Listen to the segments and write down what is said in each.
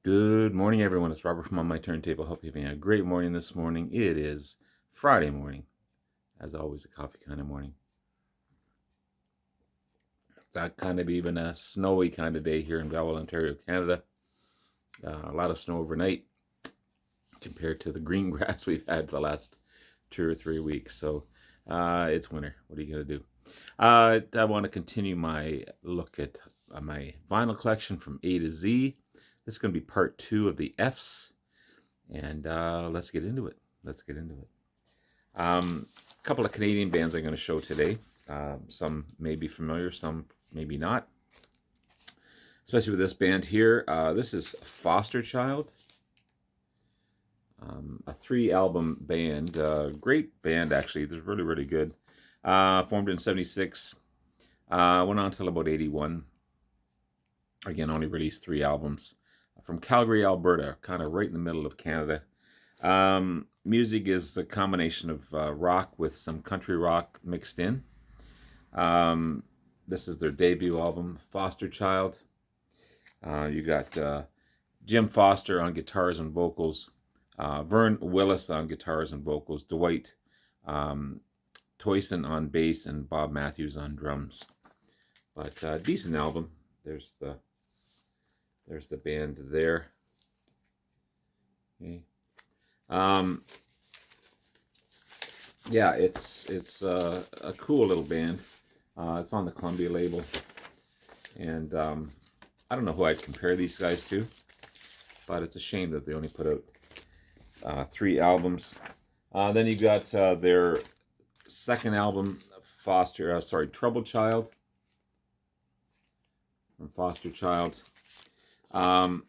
Good morning, everyone. It's Robert from On My Turntable. Hope you're having a great morning this morning. It is Friday morning, as always, a coffee kind of morning. It's not kind of even a snowy kind of day here in Belleville, Ontario, Canada. A lot of snow overnight compared to the green grass we've had for the last 2 or 3 weeks. So it's winter. What are you going to do? I want to continue my look at my vinyl collection from A to Z. This is going to be part 2 of the Fs, and let's get into it. A couple of Canadian bands I'm going to show today. Some may be familiar, some maybe not. Especially with this band here. This is Foster Child, a 3-album band. Great band, actually. They're really, really good. Formed in '76. Went on till about '81. Again, only released 3 albums. From Calgary, Alberta, kind of right in the middle of Canada. Music is a combination of rock with some country rock mixed in. This is their debut album, Foster Child. You got Jim Foster on guitars and vocals, Vern Willis on guitars and vocals, Dwight Toyson on bass, and Bob Matthews on drums. But decent album. There's the band there. Okay. Yeah, it's a cool little band. It's on the Columbia label, and I don't know who I'd compare these guys to, but it's a shame that they only put out 3 albums. Then you got their second album, Troubled Child, from Foster Child. Kind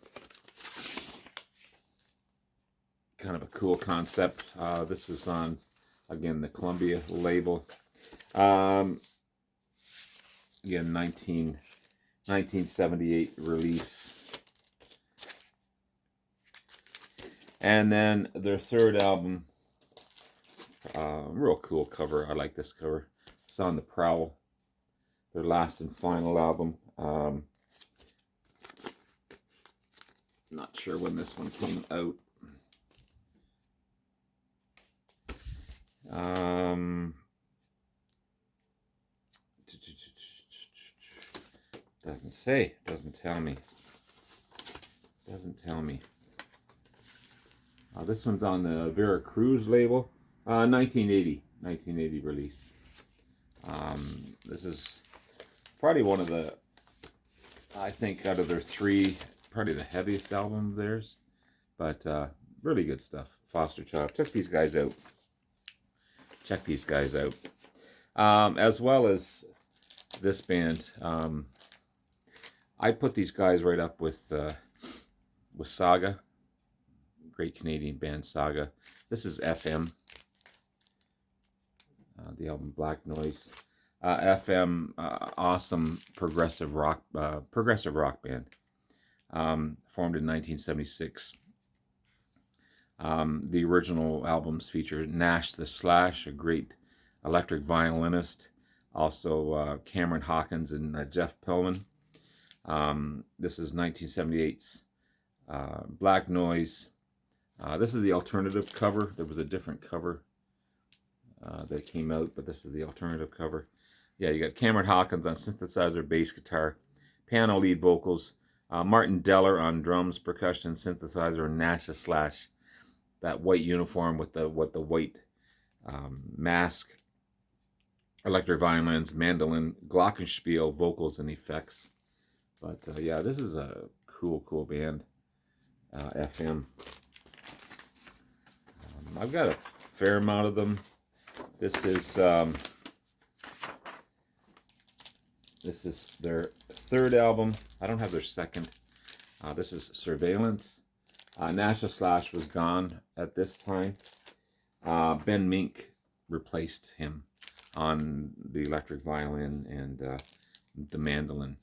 of a cool concept. This is on, again, the Columbia label. Again, 1978 release. And then their third album, real cool cover. I like this cover. It's on The Prowl, their last and final album. Not sure when this one came out. Doesn't say. Doesn't tell me. This one's on the Vera Cruz label. 1980 release. This is probably one of the, I think, out of their 3, probably the heaviest album of theirs, but really good stuff. Foster Child. Check these guys out. As well as this band. I put these guys right up with Saga. Great Canadian band, Saga. This is FM. The album Black Noise. FM, awesome progressive rock band. Formed in 1976. The original albums feature Nash the Slash, a great electric violinist. Also Cameron Hawkins and Jeff Pillman. This is 1978's Black Noise. This is the alternative cover. There was a different cover that came out, but this is the alternative cover. Yeah, you got Cameron Hawkins on synthesizer, bass guitar, piano lead vocals, Martin Deller on drums, percussion, synthesizer, and Nash the Slash. That white uniform with the white mask, electric violins, mandolin, glockenspiel, vocals, and effects. But yeah, this is a cool band, FM. I've got a fair amount of them. This is their third album. I don't have their second. This is Surveillance. Nash the Slash was gone at this time. Ben Mink replaced him on the electric violin and the mandolin.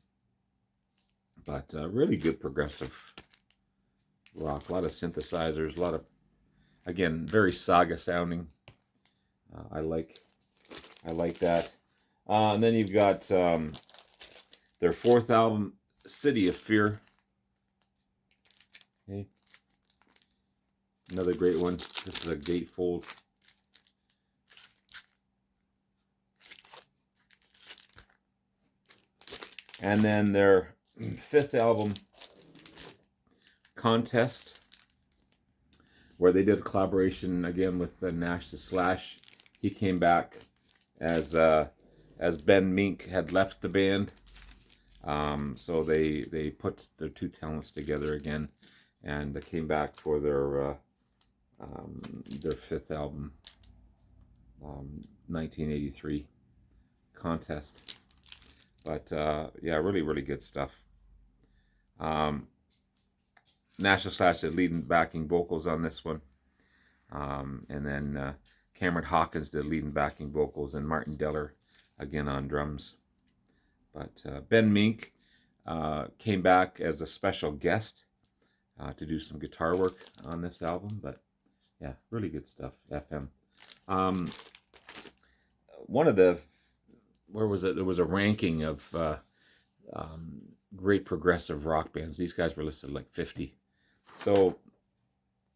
But really good progressive rock. A lot of synthesizers. A lot of, again, very Saga sounding. I like that. And then you've got their fourth album, City of Fear. Another great one. This is a gatefold. And then their 5th album, Contest, where they did a collaboration again with Nash the Slash. He came back as Ben Mink had left the band. So they put their two talents together again, and they came back for their 5th album, 1983, Contest. But yeah, really, really good stuff. Nash the Slash did lead and backing vocals on this one. And then Cameron Hawkins did lead and backing vocals, and Martin Deller again on drums. But Ben Mink came back as a special guest to do some guitar work on this album. But yeah, really good stuff, FM. One of the, where was it? There was a ranking of great progressive rock bands. These guys were listed like 50. So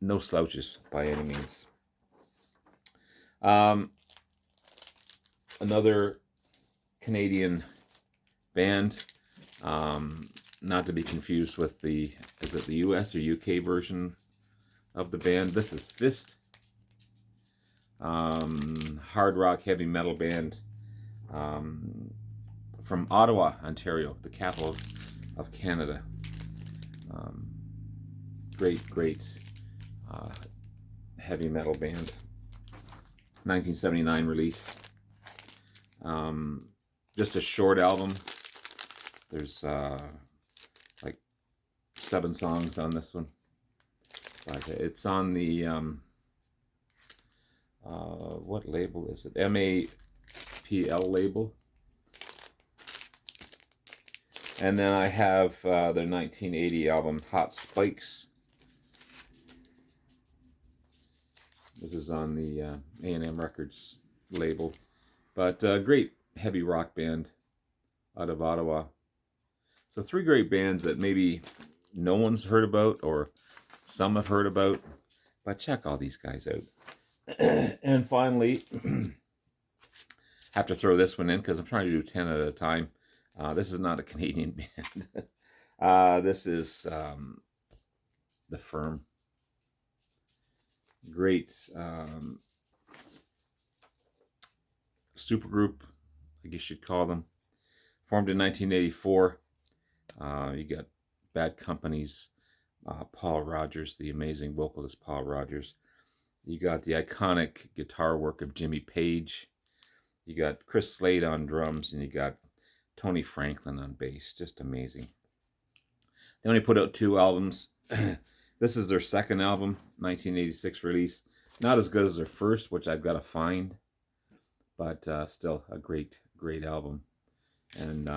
no slouches by any means. Another Canadian band, not to be confused with the, is it the US or UK version of the band? This is Fist, hard rock heavy metal band from Ottawa, Ontario, the capital of Canada. Great heavy metal band. 1979 release. Just a short album. There's like 7 songs on this one. But it's on the what label is it? MAPL label. And then I have their 1980 album, Hot Spikes. This is on the A&M Records label. But great heavy rock band out of Ottawa. So 3 great bands that maybe no one's heard about, or some have heard about. But check all these guys out. And finally, have to throw this one in because I'm trying to do 10 at a time. This is not a Canadian band. This is The Firm. Great supergroup, I guess you'd call them. Formed in 1984. You got Bad Company's Paul Rogers, the amazing vocalist Paul Rogers. You got the iconic guitar work of Jimmy Page. You got Chris Slade on drums, and you got Tony Franklin on bass. Just amazing. They only put out 2 albums. This is their 2nd album, 1986 release. Not as good as their first, which I've got to find, but still a great album. And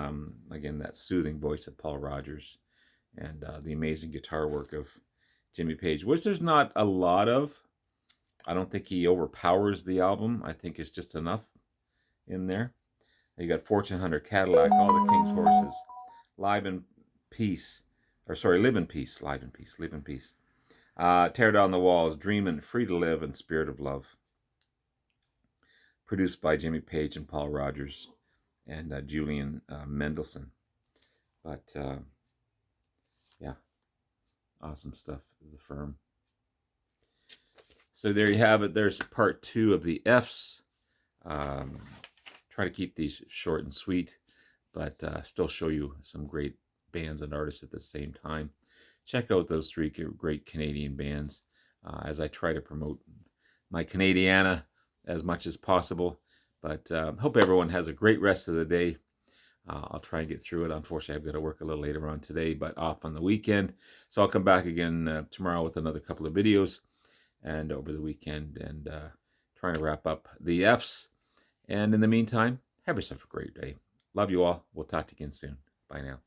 again, that soothing voice of Paul Rogers, and the amazing guitar work of Jimmy Page, which there's not a lot of. I don't think he overpowers the album. I think it's just enough in there. You got Fortune Hunter, Cadillac, All the King's Horses, Live in Peace, or sorry, Live in Peace, Live in Peace, Live in Peace. Tear Down the Walls, Dreamin', Free to Live, and Spirit of Love. Produced by Jimmy Page and Paul Rogers and Julian Mendelson. But yeah, awesome stuff, The Firm. So there you have it. There's part 2 of the Fs. Try to keep these short and sweet, but still show you some great bands and artists at the same time. Check out those 3 great Canadian bands as I try to promote my Canadiana as much as possible. But hope everyone has a great rest of the day. I'll try and get through it. Unfortunately, I've got to work a little later on today, but off on the weekend. So I'll come back again tomorrow with another couple of videos, and over the weekend, and trying to wrap up the Fs. And in the meantime, have yourself a great day. Love you all. We'll talk to you again soon. Bye now.